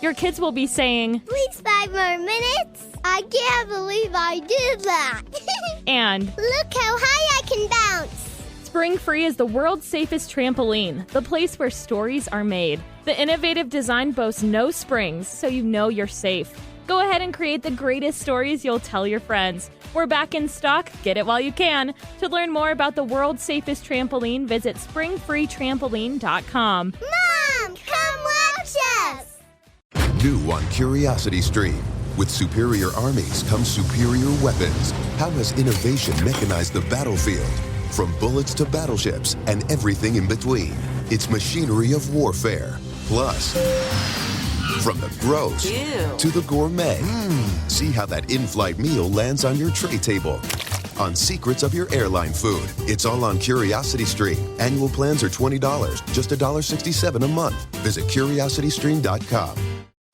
Your kids will be saying, "Please 5 more minutes. I can't believe I did that." and, "Look how high I can bounce." Spring Free is the world's safest trampoline, the place where stories are made. The innovative design boasts no springs, so you know you're safe. Go ahead and create the greatest stories you'll tell your friends. We're back in stock. Get it while you can. To learn more about the world's safest trampoline, visit springfreetrampoline.com. Mom, come watch us. New on Curiosity Stream. With superior armies comes superior weapons. How has innovation mechanized the battlefield? From bullets to battleships and everything in between. It's machinery of warfare. Plus, from the gross to the gourmet. See how that in-flight meal lands on your tray table. On secrets of your airline food. It's all on Curiosity Stream. Annual plans are $20, just $1.67 a month. Visit curiositystream.com.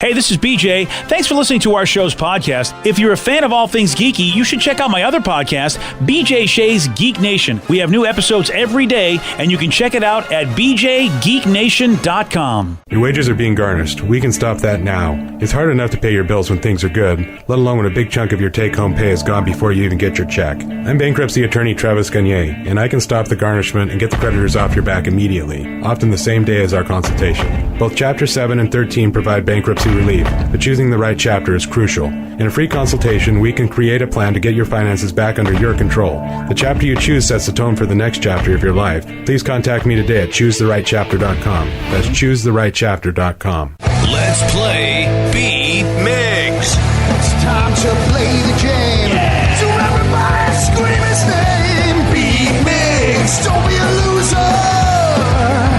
Hey, this is BJ. Thanks for listening to our show's podcast. If you're a fan of all things geeky, you should check out my other podcast, BJ Shea's Geek Nation. We have new episodes every day, and you can check it out at bjgeeknation.com. Your wages are being garnished. We can stop that now. It's hard enough to pay your bills when things are good, let alone when a big chunk of your take-home pay is gone before you even get your check. I'm bankruptcy attorney Travis Gagne, and I can stop the garnishment and get the creditors off your back immediately, often the same day as our consultation. Both Chapter 7 and 13 provide bankruptcy relief, but choosing the right chapter is crucial. In a free consultation, we can create a plan to get your finances back under your control. The chapter you choose sets the tone for the next chapter of your life. Please contact me today at choosetherightchapter.com. That's choosetherightchapter.com. Let's play Beat Mix. It's time to play the game. Yeah. So everybody scream his name. Beat Mix. Don't be a loser.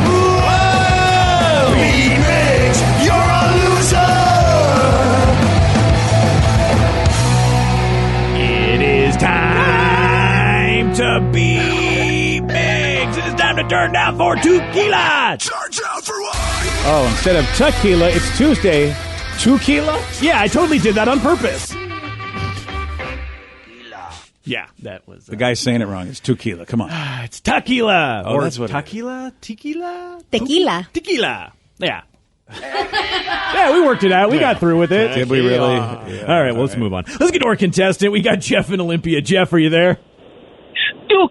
Whoa. Beat Mix. You're a loser. It is time to beat Mix. It is time to turn down for tequila. Charge out for what? Oh, instead of tequila, it's Tuesday. Tequila? Yeah, I totally did that on purpose. Yeah, that was... The guy's saying it wrong. It's tequila. Come on. It's tequila. Oh, or that's what tequila? Tequila? Tequila. Tequila. Yeah. Yeah, we worked it out. We got through with it. Did we really? All right, well, let's move on. Let's get to our contestant. We got Jeff in Olympia. Jeff, are you there? You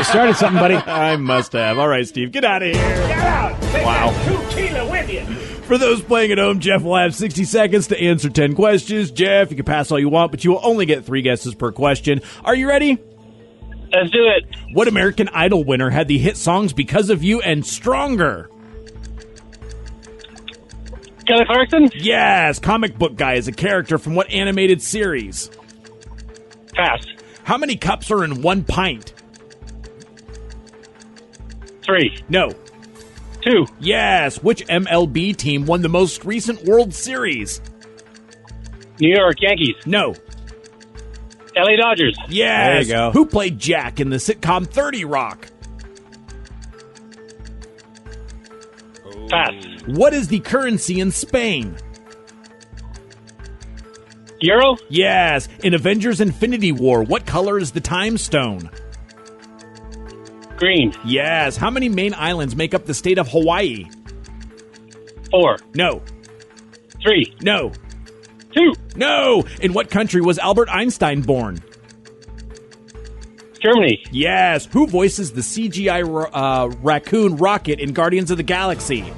started something, buddy. I must have. All right, Steve, get out of here. Get out. Take Wow. that tequila with you. For those playing at home, Jeff will have 60 seconds to answer 10 questions. Jeff, you can pass all you want, but you will only get 3 guesses per question. Are you ready? Let's do it. What American Idol winner had the hit songs Because of You and Stronger? Kelly Clarkson? Yes. Comic book guy is a character from what animated series? Pass. How many cups are in 1 pint? 3. No. 2. Yes. Which MLB team won the most recent World Series? New York Yankees. No. LA Dodgers. Yes. There you go. Who played Jack in the sitcom 30 Rock? Pass. What is the currency in Spain? Euro. Yes. In Avengers Infinity War, what color is the Time Stone? Green. Yes. How many main islands make up the state of Hawaii? 4. No. 3. No. 2. No. In what country was Albert Einstein born? Germany. Yes. Who voices the CGI raccoon Rocket in Guardians of the Galaxy?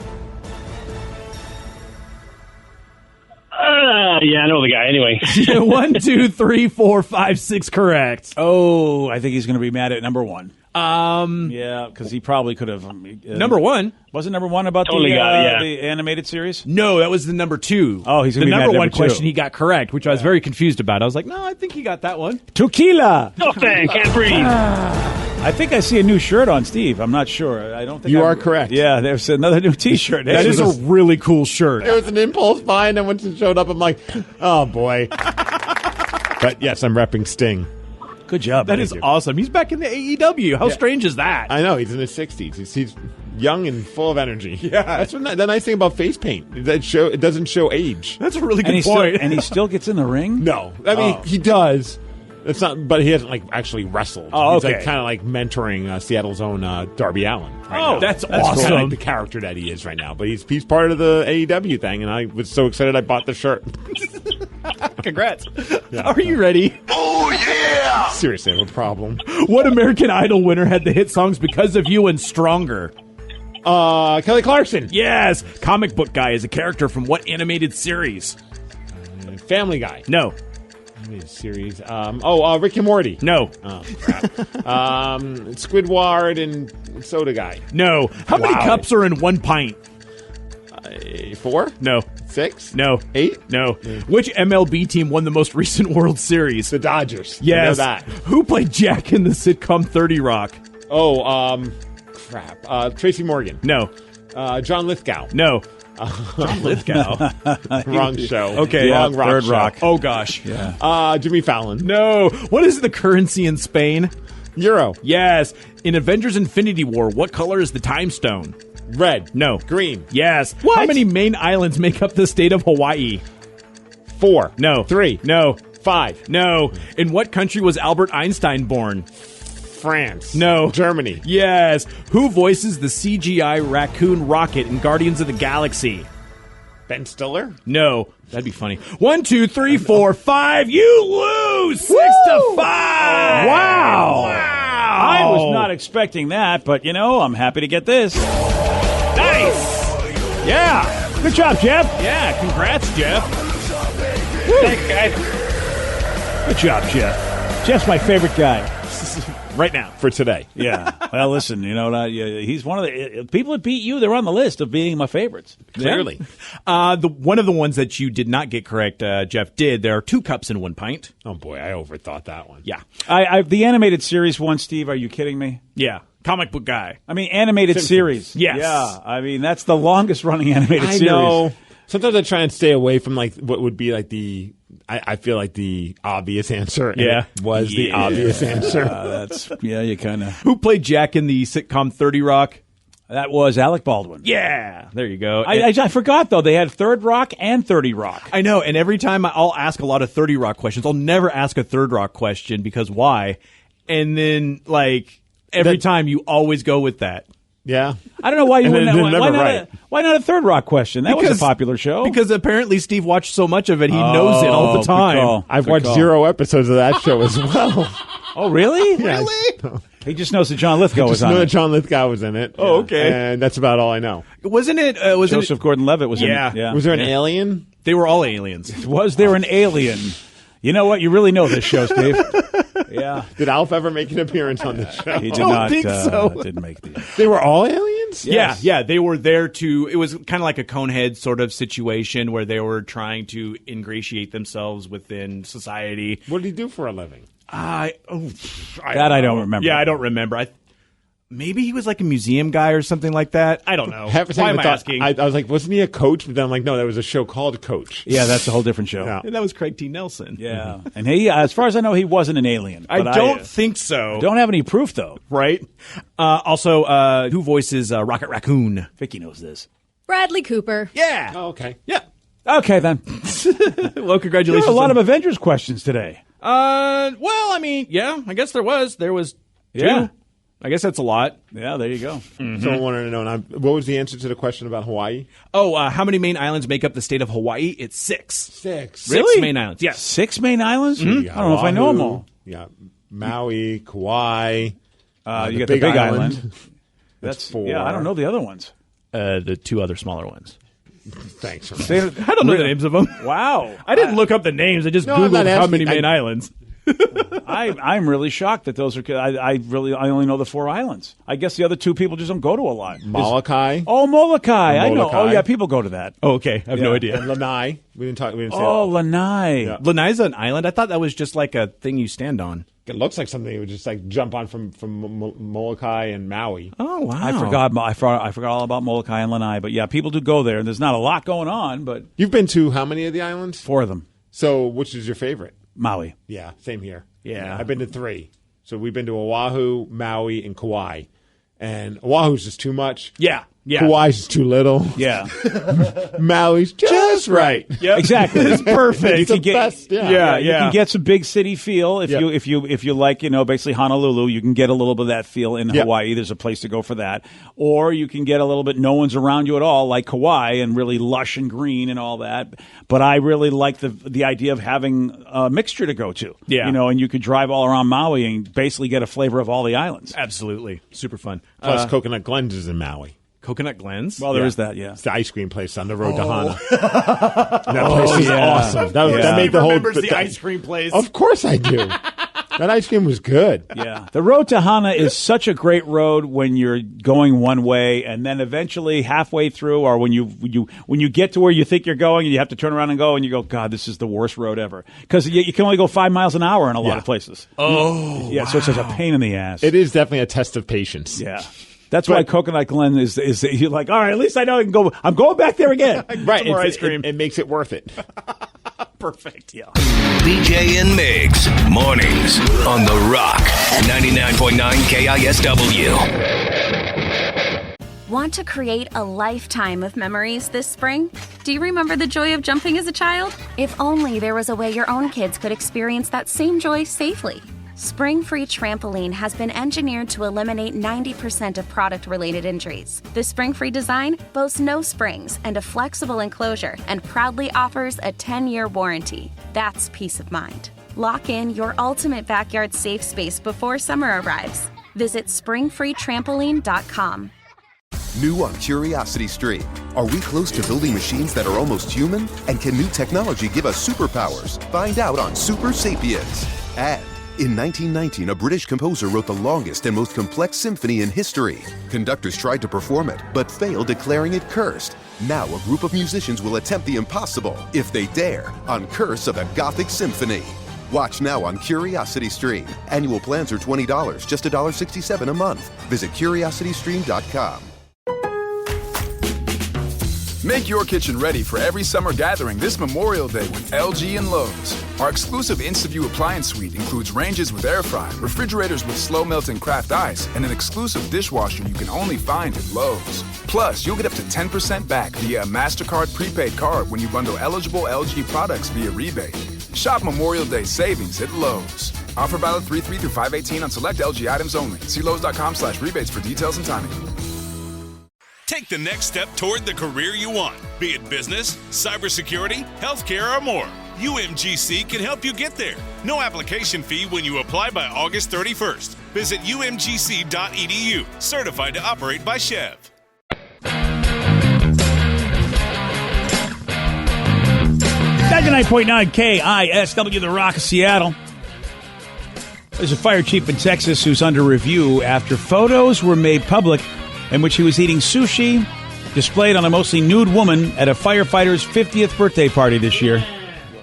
Yeah, I know the guy. Anyway. 1, 2, 3, 4, 5, 6. Correct. Oh, I think he's going to be mad at number 1. Um, Yeah, because he probably could have. Number 1. Wasn't number 1 about Totally got it, yeah. the animated series? No, that was the number 2. Oh, he's the gonna be mad number at 1 number 2. question he got correct, which I was very confused about. I was like, no, I think he got that one. Tequila. Oh, dang, can't breathe. I think I see a new shirt on Steve. I'm not sure. I don't think You are correct. Yeah, there's another new T-shirt. That is a really cool shirt. It was an impulse buy, and then once it showed up, I'm like, oh, boy. But, yes, I'm repping Sting. Good job. That is awesome. He's back in the AEW. How strange is that? I know. He's in his 60s. He's young and full of energy. Yeah. That's what, the nice thing about face paint. It doesn't show age. That's a really and good point. and he still gets in the ring? No. I mean, he does. It's not, but he hasn't like actually wrestled. Oh, He's okay. like kind of like mentoring Seattle's own Darby Allin. Right Oh, now. that's Kinda awesome. like the character that he is right now. But he's part of the AEW thing, and I was so excited I bought the shirt. Congrats. Yeah. Are you ready? Oh, yeah! Seriously, I have a problem. What American Idol winner had the hit songs Because of You and Stronger? Kelly Clarkson. Yes. Comic book guy is a character from what animated series? Family Guy. No. Animated series. Rick and Morty. No. Oh, crap. Squidward and Soda Guy. No. How many Wow. cups are in one pint? 4? No. 6? No. 8? No. Which MLB team won the most recent World Series? The Dodgers. Yes. I know that. Who played Jack in the sitcom 30 Rock? Oh, crap. Tracy Morgan. No. John Lithgow. No. John Lithgow. Wrong show. Okay. Wrong rock Third show. Rock. Oh, gosh. Yeah. Jimmy Fallon. No. What is the currency in Spain? Euro. Yes. In Avengers Infinity War, what color is the time stone? Red. No. Green. Yes. What? How many main islands make up the state of Hawaii? 4. No. 3. No. 5. No. In what country was Albert Einstein born? France. No. Germany. Yes. Who voices the CGI raccoon rocket in Guardians of the Galaxy? Ben Stiller. No. That'd be funny. 1, 2, 3, 4, 5. You lose 6-5. Wow. I Oh. was not expecting that, but, I'm happy to get this. Nice. Yeah. Good job, Jeff. Yeah. Congrats, Jeff. Thanks, guys. Good job, Jeff. Jeff's my favorite guy. Right now. For today. Yeah. Well, listen, he's one of the people that beat you. They're on the list of being my favorites. Clearly. One of the ones that you did not get correct, Jeff did. There are 2 cups in 1 pint. Oh, boy. I overthought that one. Yeah. The animated series one, Steve, are you kidding me? Yeah. Comic book guy. I mean, animated Simpsons. series. Yes. Yeah. I mean, that's the longest running animated I series. know. Sometimes I try and stay away from like what would be like I feel like the obvious answer. And Yeah. it was the obvious answer. You kind of. Who played Jack in the sitcom 30 Rock? That was Alec Baldwin. Yeah. There you go. I forgot, though. They had Third Rock and 30 Rock. I know, and every time I'll ask a lot of 30 Rock questions, I'll never ask a Third Rock question because why? And then, every time you always go with that. Yeah. I don't know why you And wouldn't. then never Why not? right. Why not a Third Rock question? That was a popular show. Because apparently Steve watched so much of it, he knows it all the good time. call. I've Good watched call. 0 episodes of that show as well. Oh, really? Really? He just knows that John Lithgow was Just on know that it. John Lithgow was in it. Oh, okay. And that's about all I know. Wasn't it? Joseph Gordon-Levitt was Yeah. in it. Yeah. Was there an alien? They were all aliens. Was there an alien? You know what? You really know this show, Steve. Yeah. Did Alf ever make an appearance on the show? He did don't not. think so. Didn't make the. They were all aliens? Yeah, yeah, they were there to. It was kind of like a Conehead sort of situation where they were trying to ingratiate themselves within society. What did he do for a living? That I don't remember. Yeah, I don't remember. Maybe he was like a museum guy or something like that. I don't know. Half a Why second am I I thought- asking? I was like, wasn't he a coach? But then I'm like, no, there was a show called Coach. Yeah, that's a whole different show. Yeah. And that was Craig T. Nelson. Yeah. And he, as far as I know, he wasn't an alien. I But don't think so. Don't have any proof, though. Right? Also, who voices Rocket Raccoon? Vicky knows this. Bradley Cooper. Yeah. Oh, okay. Yeah. Okay, then. Well, congratulations. There were a lot of Avengers questions today. Well, I mean, yeah, I guess there was. There was 2. Yeah. I guess that's a lot. Yeah, there you go. Someone wanted to know, what was the answer to the question about Hawaii? Oh, how many main islands make up the state of Hawaii? It's 6. 6. 6 main islands. Yes. 6 main islands? You I got don't know if I know them Oahu, all. You got Maui, Kauai. You got the Big Big Island. Island. That's 4. Yeah, I don't know the other ones. The 2 other smaller ones. Thanks. They- I don't know the names of them. Wow. I didn't look up the names. I just No, I'm not Googled how asking. many main islands. I'm really shocked that those are. I only know the 4 islands. I guess the other 2 people just don't go to a lot. Molokai. Oh, Molokai. I know. Molokai. Oh, yeah, people go to that. Oh, okay. I have no Yeah. idea. And Lanai. We didn't say Oh, Lanai. Yeah. Lanai's an island. I thought that was just like a thing you stand on. It looks like something you would just like jump on from Molokai and Maui. Oh, wow. I forgot. I forgot all about Molokai and Lanai. But yeah, people do go there. There's not a lot going on, but You've been to how many of the islands? 4 of them. So which is your favorite? Maui. Yeah, same here. Yeah. I've been to 3. So we've been to Oahu, Maui, and Kauai. And Oahu's just too much. Yeah. Yeah. Hawaii's too little. Yeah. Maui's just right. Yep. Exactly. It's perfect. You can get, best, you can get some big city feel if you like, basically Honolulu. You can get a little bit of that feel in Hawaii. There's a place to go for that. Or you can get a little bit no one's around you at all, like Kauai, and really lush and green and all that. But I really like the idea of having a mixture to go to. Yeah. And you could drive all around Maui and basically get a flavor of all the islands. Absolutely. Super fun. Plus, Coconut Glens is in Maui. Coconut Glens? Well, there is that, yeah. It's the ice cream place on the road to Hana. That place is awesome. That made the whole. Remembers the ice cream place. Of course I do. That ice cream was good. Yeah. The road to Hana is such a great road when you're going one way, and then eventually halfway through, or when you get to where you think you're going and you have to turn around and go, and you go, God, this is the worst road ever. Because you can only go 5 miles an hour in a lot of places. Oh, yeah. Wow. So it's such a pain in the ass. It is definitely a test of patience. Yeah. That's why Coconut Glen is you're like, all right, at least I know I can go. I'm going back there again. Right. More ice cream. It makes it worth it. Perfect. Yeah. BJ and Migs, mornings on The Rock, 99.9 KISW. Want to create a lifetime of memories this spring? Do you remember the joy of jumping as a child? If only there was a way your own kids could experience that same joy safely. Spring Free Trampoline has been engineered to eliminate 90% of product-related injuries. The Spring Free design boasts no springs and a flexible enclosure and proudly offers a 10-year warranty. That's peace of mind. Lock in your ultimate backyard safe space before summer arrives. Visit springfreetrampoline.com. New on Curiosity Stream. Are we close to building machines that are almost human? And can new technology give us superpowers? Find out on Super Sapiens. And in 1919, a British composer wrote the longest and most complex symphony in history. Conductors tried to perform it, but failed, declaring it cursed. Now a group of musicians will attempt the impossible, if they dare, on Curse of a Gothic Symphony. Watch now on Curiosity Stream. Annual plans are $20, just $1.67 a month. Visit curiositystream.com. Make your kitchen ready for every summer gathering this Memorial Day with LG and Lowe's. Our exclusive InstaView appliance suite includes ranges with air fry, refrigerators with slow melting craft ice, and an exclusive dishwasher you can only find at Lowe's. Plus, you'll get up to 10% back via a MasterCard prepaid card when you bundle eligible LG products via rebate. Shop Memorial Day savings at Lowe's. Offer valid 3/3 through 5/18 on select LG items only. See Lowe's.com/rebates for details and timing. Take the next step toward the career you want, be it business, cybersecurity, healthcare, or more. UMGC can help you get there. No application fee when you apply by August 31st. Visit umgc.edu, certified to operate by Chev. 99.9 KISW, The Rock of Seattle. There's a fire chief in Texas who's under review after photos were made public in which he was eating sushi displayed on a mostly nude woman at a firefighter's 50th birthday party this year.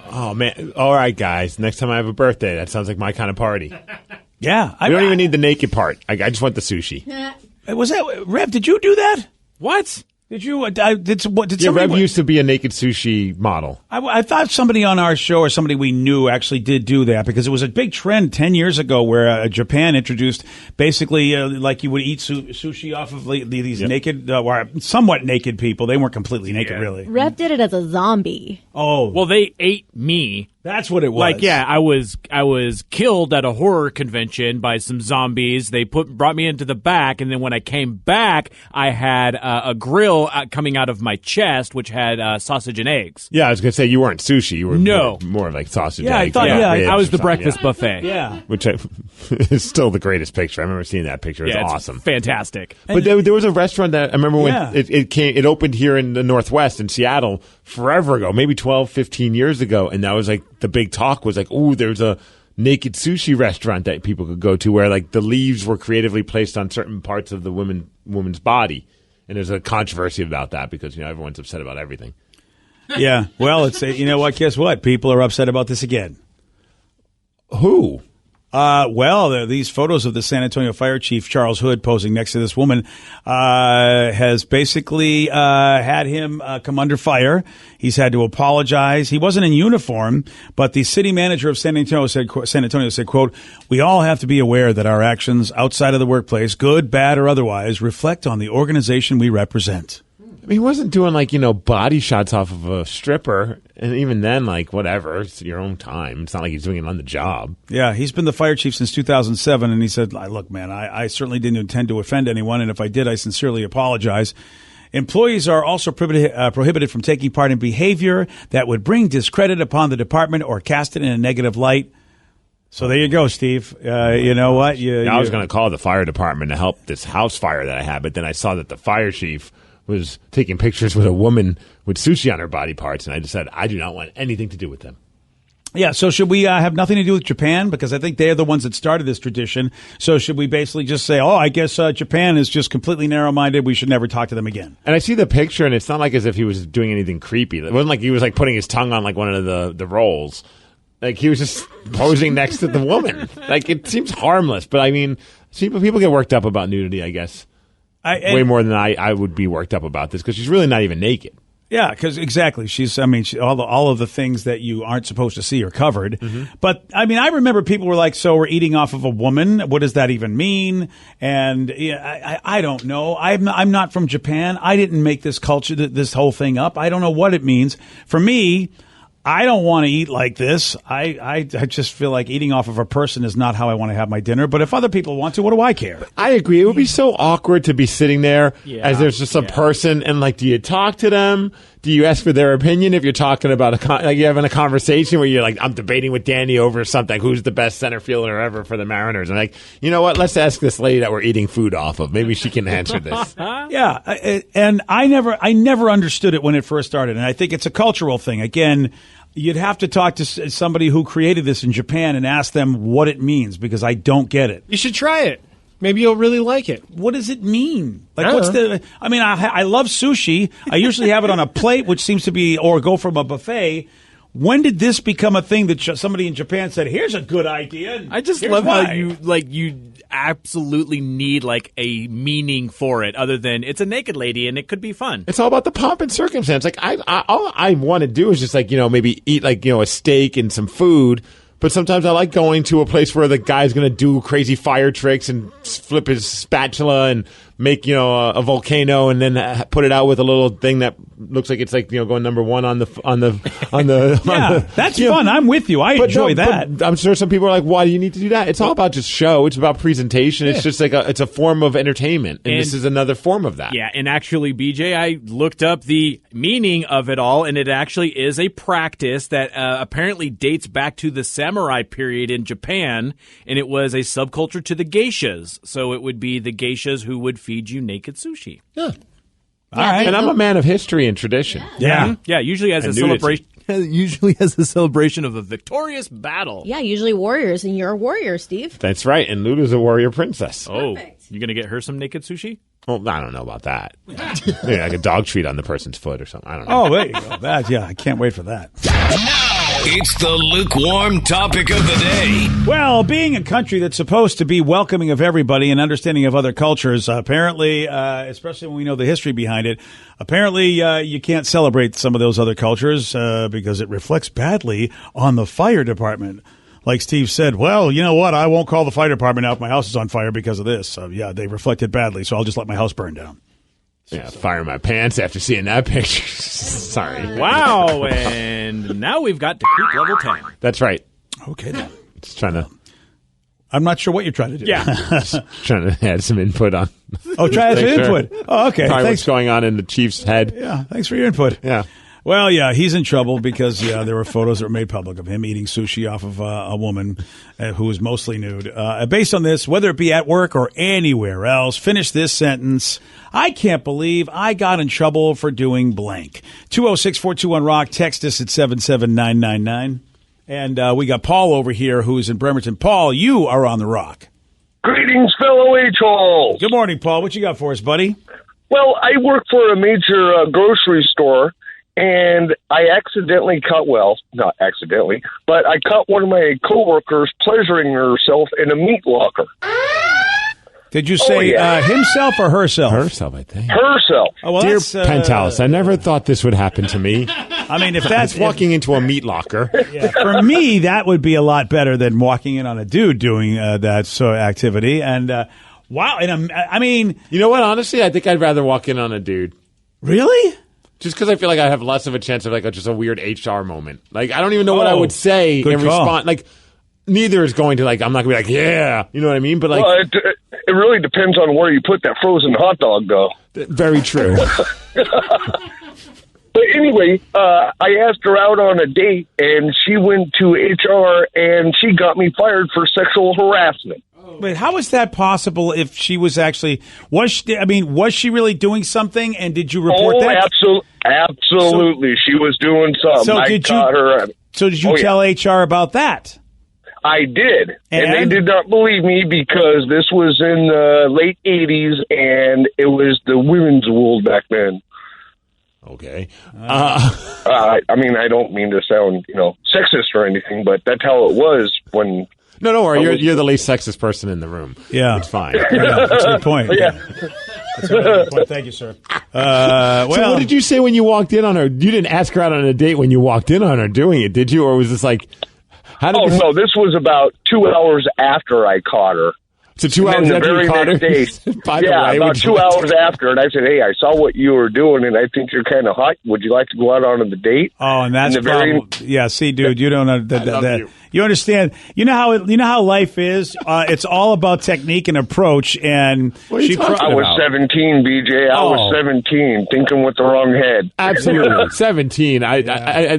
Oh, man. All right, guys. Next time I have a birthday, that sounds like my kind of party. Yeah. I don't even need the naked part. I just want the sushi. Was that Rev? Did you do that? What? Did you? Did somebody? Rev used to be a naked sushi model. I thought somebody on our show or somebody we knew actually did do that because it was a big trend 10 years ago where Japan introduced basically like you would eat sushi off of these naked, or somewhat naked people. They weren't completely naked, really. Rev did it as a zombie. Oh, well, they ate me. That's what it was. Like, yeah, I was killed at a horror convention by some zombies. They brought me into the back, and then when I came back, I had a grill coming out of my chest, which had sausage and eggs. Yeah, I was gonna say you weren't sushi. You were more like sausage. Yeah, eggs. I was the breakfast buffet. Yeah, which is still the greatest picture. I remember seeing that picture. It's awesome, fantastic. But there was a restaurant that I remember when it opened here in the Northwest in Seattle forever ago, maybe 12, 15 years ago, and that was like the big talk was like, ooh, there's a naked sushi restaurant that people could go to where like the leaves were creatively placed on certain parts of the woman's body, and there's a controversy about that because everyone's upset about everything. Yeah, well, it's you know what? Guess what? People are upset about this again. Who? These photos of the San Antonio Fire Chief, Charles Hood, posing next to this woman, has basically had him come under fire. He's had to apologize. He wasn't in uniform, but the city manager of San Antonio said, quote, "We all have to be aware that our actions outside of the workplace, good, bad, or otherwise, reflect on the organization we represent." I mean, he wasn't doing body shots off of a stripper, and even then, whatever, it's your own time. It's not like he's doing it on the job. Yeah, he's been the fire chief since 2007, and he said, "Look, man, I certainly didn't intend to offend anyone, and if I did, I sincerely apologize." Employees are also prohibited from taking part in behavior that would bring discredit upon the department or cast it in a negative light. So there you go, Steve. You know what? I was going to call the fire department to help this house fire that I had, but then I saw that the fire chief was taking pictures with a woman with sushi on her body parts, and I just said, I do not want anything to do with them. Yeah, so should we have nothing to do with Japan? Because I think they're the ones that started this tradition. So should we basically just say, I guess Japan is just completely narrow-minded. We should never talk to them again. And I see the picture, and it's not as if he was doing anything creepy. It wasn't like he was putting his tongue on one of the rolls. He was just posing next to the woman. It seems harmless, but I mean, people get worked up about nudity, I guess. Way more than I would be worked up about this, because she's really not even naked. Yeah, because exactly. All of the things that you aren't supposed to see are covered. Mm-hmm. But, I remember people were like, so we're eating off of a woman? What does that even mean? And I don't know. I'm not from Japan. I didn't make this culture, this whole thing up. I don't know what it means. For me, I don't want to eat like this. I just feel like eating off of a person is not how I want to have my dinner. But if other people want to, what do I care? I agree. It would be so awkward to be sitting there as there's just a person, and do you talk to them? Do you ask for their opinion if you're talking about you're having a conversation where you're I'm debating with Danny over something, who's the best center fielder ever for the Mariners? And you know what? Let's ask this lady that we're eating food off of. Maybe she can answer this. Yeah, and I never understood it when it first started, and I think it's a cultural thing. Again, you'd have to talk to somebody who created this in Japan and ask them what it means, because I don't get it. You should try it. Maybe you'll really like it. What does it mean? I love sushi. I usually have it on a plate, which seems to be, or go from a buffet. When did this become a thing that somebody in Japan said, here's a good idea? I just love how you absolutely need a meaning for it, other than it's a naked lady and it could be fun. It's all about the pomp and circumstance. All I want to do is just maybe eat a steak and some food. But sometimes I like going to a place where the guy's going to do crazy fire tricks and flip his spatula and make, a volcano, and then put it out with a little thing that looks like it's going number one on the yeah, that's fun. I'm with you. I enjoy that. But I'm sure some people are like, why do you need to do that? It's all about just show. It's about presentation. Yeah. It's just it's a form of entertainment. And this is another form of that. Yeah. And actually, BJ, I looked up the meaning of it all, and it actually is a practice that apparently dates back to the samurai period in Japan. And it was a subculture to the geishas. So it would be the geishas who would feed you naked sushi. Yeah. All right. And I'm a man of history and tradition. Yeah. Mm-hmm. Yeah, usually as a celebration. Usually as a celebration of a victorious battle. Yeah, usually warriors, and you're a warrior, Steve. That's right, and Lulu's a warrior princess. Oh, you going to get her some naked sushi? Well, I don't know about that. Maybe like a dog treat on the person's foot or something. I don't know. Oh, there you go. I can't wait for that. It's the lukewarm topic of the day. Well, being a country that's supposed to be welcoming of everybody and understanding of other cultures, apparently, especially when we know the history behind it, apparently you can't celebrate some of those other cultures because it reflects badly on the fire department. Like Steve said, well, you know what? I won't call the fire department out if my house is on fire because of this. So, yeah, they reflected badly, so I'll just let my house burn down. Yeah, fire my pants after seeing that picture. Sorry. Wow, and now we've got Decree level 10. That's right. Okay, then. Just trying to... I'm not sure what you're trying to do. Yeah. Just trying to add some input on... Oh, try to add some input. Oh, okay. Thanks. What's going on in the Chief's head. Yeah, thanks for your input. Yeah. Well, yeah, he's in trouble because there were photos that were made public of him eating sushi off of a woman who was mostly nude. Based on this, whether it be at work or anywhere else, finish this sentence. I can't believe I got in trouble for doing blank. 206-421-ROCK. Text us at 77999. And we got Paul over here who's in Bremerton. Paul, you are on the Rock. Greetings, fellow H-Holes. Good morning, Paul. What you got for us, buddy? Well, I work for a major grocery store, and I accidentally not accidentally, but I caught one of my coworkers pleasuring herself in a meat locker. Did you say himself or herself? Herself, I think. Herself. Oh, well, Dear Penthouse, I never thought this would happen to me. I mean, if that's walking into a meat locker. Yeah, for me, that would be a lot better than walking in on a dude doing that sort of activity. And wow, I mean, you know what? Honestly, I think I'd rather walk in on a dude. Really? Just because I feel like I have less of a chance of just a weird HR moment. Like, I don't even know what I would say in response. Like, neither is going to, I'm not going to be like, yeah. You know what I mean? But, well, it really depends on where you put that frozen hot dog, though. Very true. But anyway, I asked her out on a date, and she went to HR, and she got me fired for sexual harassment. Wait, how is that possible if she was actually, was she really doing something, and did you report that? Absolutely. She was doing something. So did you tell HR about that? I did. And they did not believe me because this was in the late 80s, and it was the women's world back then. Okay. I mean, I don't mean to sound, sexist or anything, but that's how it was when... No, don't worry. You're the least sexist person in the room. Yeah. It's fine. Yeah, that's a good point. Yeah. That's a good point. Thank you, sir. So what did you say when you walked in on her? You didn't ask her out on a date when you walked in on her doing it, did you? Or was this like... No, this was about 2 hours after I caught her. So 2 hours after you caught her? About 2 hours after. And I said, hey, I saw what you were doing, and I think you're kind of hot. Would you like to go out on the date? Oh, and that's yeah, see, dude, you don't know you understand. You know how life is. It's all about technique and approach. And I was 17, BJ. I was 17, thinking with the wrong head. Absolutely, 17. I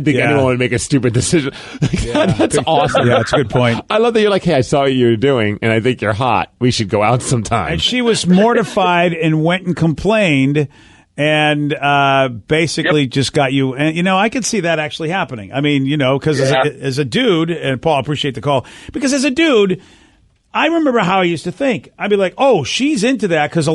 think anyone would make a stupid decision. That's awesome. Yeah, that's a good point. I love that you're like, hey, I saw what you were doing, and I think you're hot. We should go out sometime. And she was mortified and went and complained. And basically just got you. And, I could see that actually happening. I mean, because as a dude, and Paul, I appreciate the call, because as a dude, I remember how I used to think. I'd be like, oh, she's into that. Because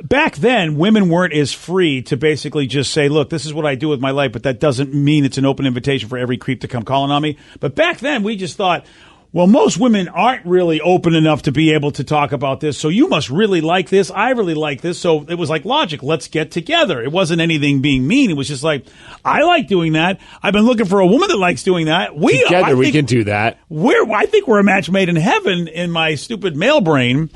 back then, women weren't as free to basically just say, look, this is what I do with my life. But that doesn't mean it's an open invitation for every creep to come calling on me. But back then, we just thought, well, most women aren't really open enough to be able to talk about this, so you must really like this. I really like this. So it was like logic. Let's get together. It wasn't anything being mean. It was just like, I like doing that. I've been looking for a woman that likes doing that. We can do that. I think we're a match made in heaven in my stupid male brain.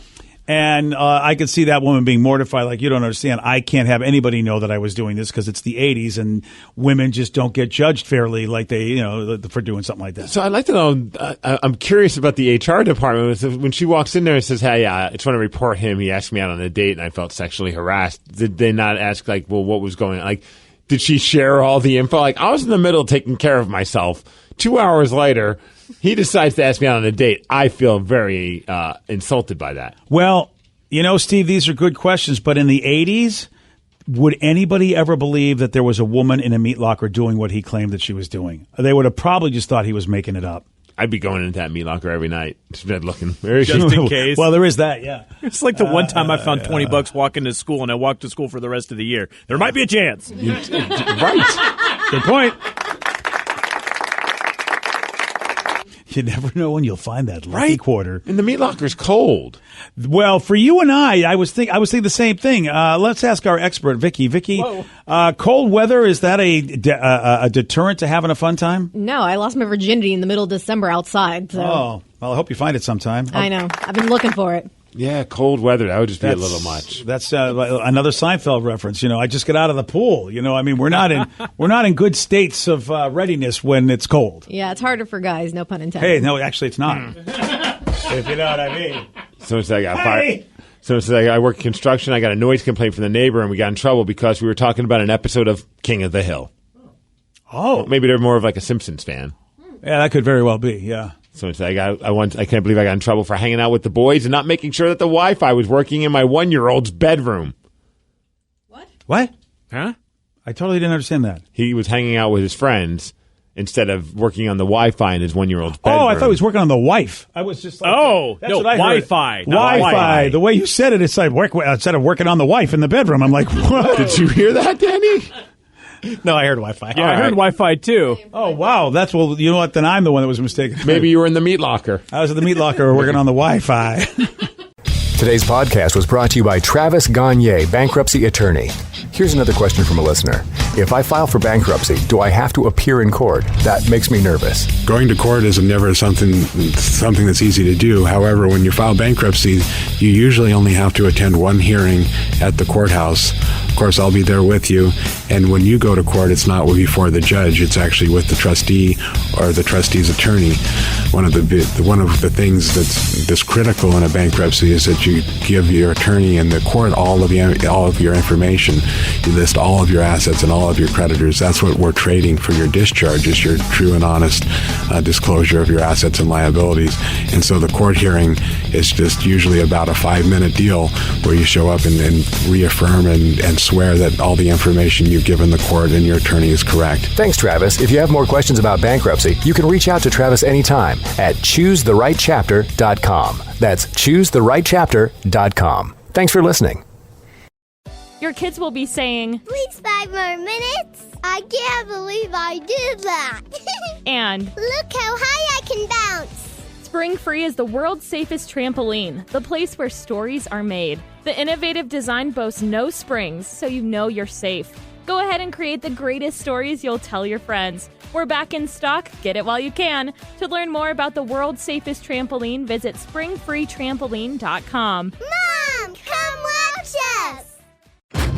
And I could see that woman being mortified, like, you don't understand. I can't have anybody know that I was doing this because it's the 80s and women just don't get judged fairly like they, for doing something like that. So I'd like to know, I'm curious about the HR department. When she walks in there and says, hey, I just want to report him. He asked me out on a date and I felt sexually harassed. Did they not ask, like, well, what was going on? Like, did she share all the info? Like, I was in the middle taking care of myself. 2 hours later, he decides to ask me out on a date. I feel very insulted by that. Well, Steve, these are good questions. But in the 80s, would anybody ever believe that there was a woman in a meat locker doing what he claimed that she was doing? They would have probably just thought he was making it up. I'd be going into that meat locker every night. Just looking. Just in case. Well, there is that, yeah. It's like the one time I found $20 walking to school, and I walked to school for the rest of the year. There might be a chance. Right. Good point. You never know when you'll find that lucky quarter. And the meat locker's cold. Well, for you and I was thinking the same thing. Let's ask our expert, Vicky. Vicky, cold weather, is that a deterrent to having a fun time? No, I lost my virginity in the middle of December outside. So. Oh, well, I hope you find it sometime. I know. I've been looking for it. Yeah, cold weather. That would just be a little much. That's another Seinfeld reference. I just get out of the pool. I mean, we're not in good states of readiness when it's cold. Yeah, it's harder for guys. No pun intended. Hey, no, actually, it's not. If you know what I mean. So it's like I got fired. So it's like I work construction. I got a noise complaint from the neighbor, and we got in trouble because we were talking about an episode of King of the Hill. Oh, well, maybe they're more of like a Simpsons fan. Yeah, that could very well be. Yeah. So it's like I can't believe I got in trouble for hanging out with the boys and not making sure that the Wi-Fi was working in my 1-year-old's bedroom. What? Huh? I totally didn't understand that. He was hanging out with his friends instead of working on the Wi-Fi in his 1-year-old's bedroom. Oh, I thought he was working on the wife. I was just like, that's no, what I Wi-Fi. Heard. Wi-Fi. The way you said it, it's like instead of working on the wife in the bedroom. I'm like, what? Did you hear that, Danny? No, I heard Wi-Fi. Yeah, I heard Wi-Fi too. Oh, wow. You know what? Then I'm the one that was mistaken. Maybe you were in the meat locker. I was at the meat locker working on the Wi-Fi. Today's podcast was brought to you by Travis Gagne, bankruptcy attorney. Here's another question from a listener. If I file for bankruptcy, do I have to appear in court? That makes me nervous. Going to court is never something that's easy to do. However, when you file bankruptcy, you usually only have to attend one hearing at the courthouse. Of course, I'll be there with you. And when you go to court, it's not before the judge. It's actually with the trustee or the trustee's attorney. One of the things that's critical in a bankruptcy is that you give your attorney and the court all of your information. You list all of your assets and all of your creditors. That's what we're trading for your discharge, is your true and honest disclosure of your assets and liabilities. And so the court hearing is just usually about a 5-minute deal where you show up and reaffirm and swear that all the information you've given the court and your attorney is correct. Thanks, Travis. If you have more questions about bankruptcy, you can reach out to Travis anytime at choosetherightchapter.com. That's choosetherightchapter.com. Thanks for listening. Your kids will be saying, Please 5 more minutes. I can't believe I did that. And look how high I can bounce. Spring Free is the world's safest trampoline, the place where stories are made. The innovative design boasts no springs, so you know you're safe. Go ahead and create the greatest stories you'll tell your friends. We're back in stock. Get it while you can. To learn more about the world's safest trampoline, visit springfreetrampoline.com. Mom, come watch us.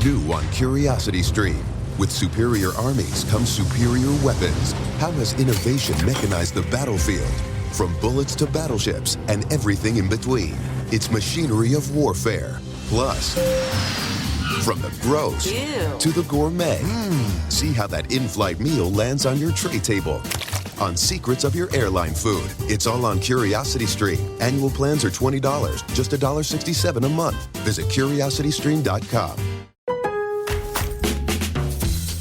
New on Curiosity Stream. With superior armies comes superior weapons. How has innovation mechanized the battlefield? From bullets to battleships and everything in between. It's machinery of warfare. Plus, from the gross to the gourmet. See how that in-flight meal lands on your tray table. On secrets of your airline food. It's all on Curiosity Stream. Annual plans are $20, just $1.67 a month. Visit curiositystream.com.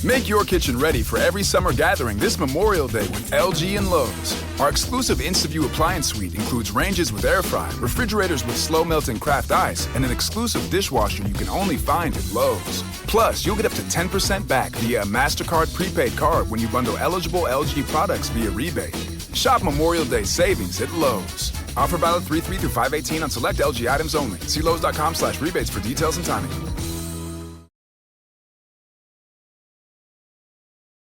Make your kitchen ready for every summer gathering this Memorial Day with LG and Lowe's. Our exclusive InstaView appliance suite includes ranges with air fry, refrigerators with slow melting craft ice, and an exclusive dishwasher you can only find at Lowe's. Plus, you'll get up to 10% back via a MasterCard prepaid card when you bundle eligible LG products via rebate. Shop Memorial Day savings at Lowe's. Offer valid 3/3 through 5/18 on select LG items only. See Lowe's.com/rebates for details and timing.